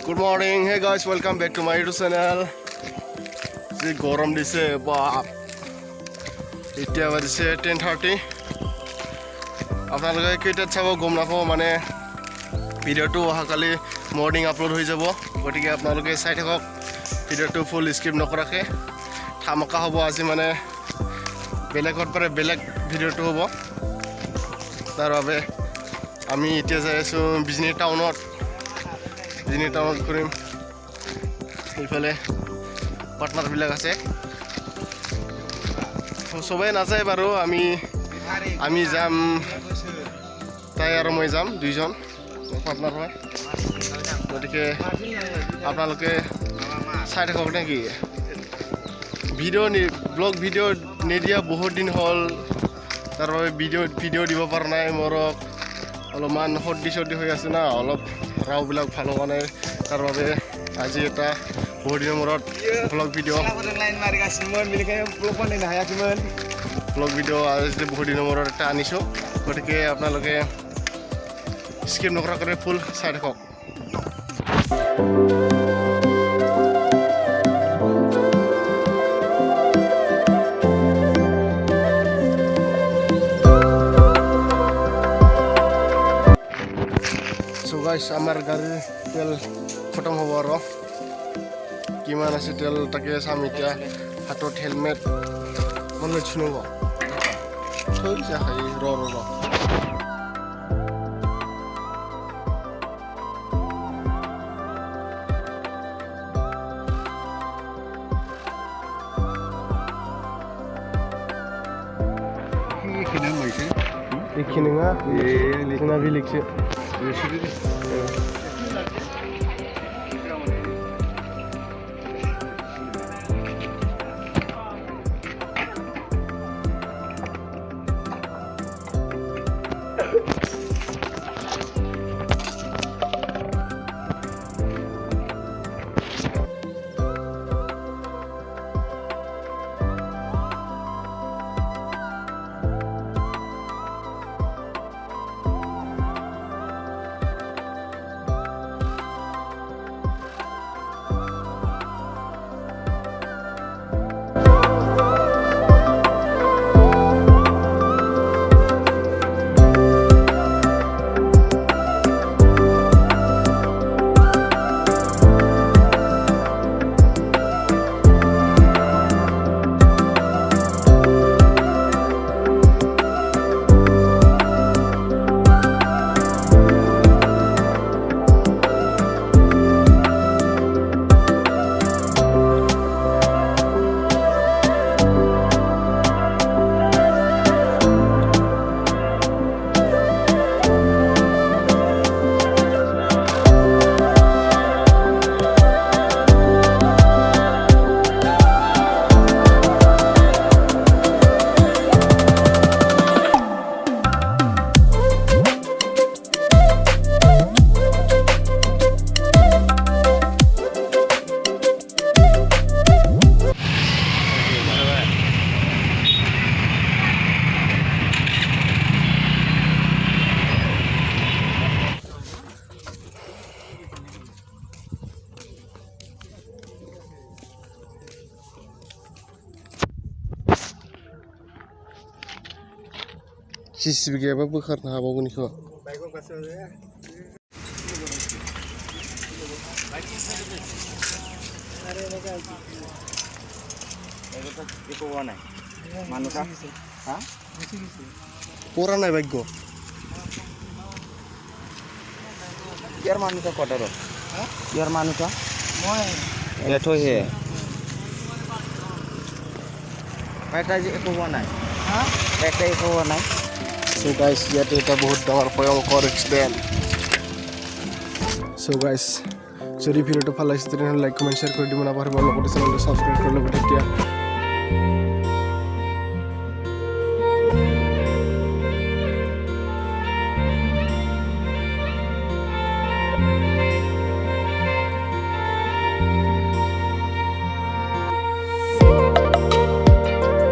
Good morning, hey guys, welcome back to my YouTube channel. See, gorom dise bap. Itia badise 10:30. আপোনালোকে কেইটাত চাব গম নাপাব মানে ভিডিওটো অহাকালি মৰ্নিং আপলোড হৈ যাব গতিকে আপোনালোকে চাই থাকক ভিডিওটো ফুল স্কিপ নকৰাকে ঠামকা হ'ব আজি মানে বেলেগৰ পৰা বেলেগ ভিডিওটো হ'ব তাৰ বাবে আমি এতিয়া যাই আছো বিজনী টাউনত কৰিম এইফালে পাৰ্টনাৰবিলাক আছে সবাই নাযায় বাৰু আমি যাম তাই আৰু মই যাম দুইজন পাৰ্টনাৰ হয় গতিকে আপোনালোকে চাই থাকক নেকি ব্লগ ভিডিঅ' নিদিয়া বহুত দিন হ'ল তাৰ বাবে ভিডিঅ' দিব পৰা নাই মোৰ অলপমান সৰ্দি হৈ আছে না অলপ ৰাওবিলাক ভাল হোৱা নাই তাৰ বাবে আজি এটা বহুত দিনৰ মূৰত ব্লগ ভিডিঅ' আজি বহুত দিনৰ মূৰত এটা আনিছোঁ গতিকে আপোনালোকে স্কিপ নকৰাকৈ ফুল চাই থাকক guys আমাৰ গাড়ীৰ তেল খতম হ'ব আৰু কিমান আছে তেল তাকে চাম এতিয়া হাতত হেলমেট মনে চুনব থৈ যায় ৰ এইখিনি না এইখিনি বি লিখছে CCTV gäba bokarna habagun ikhwa pora nai baggo yar manuka kotaro yar manuka moi eto he eta je eko banai ha eta eko banai so guys yate eta bahut damar ভয়ঙ্কর accident so guys যদি ভিডিওটো ভাল লাগিছে তেনে like comment share কৰি দিব না পাহৰিব লগতে চেনেলটো সাবস্ক্ৰাইব কৰি ল'ব তেতিয়া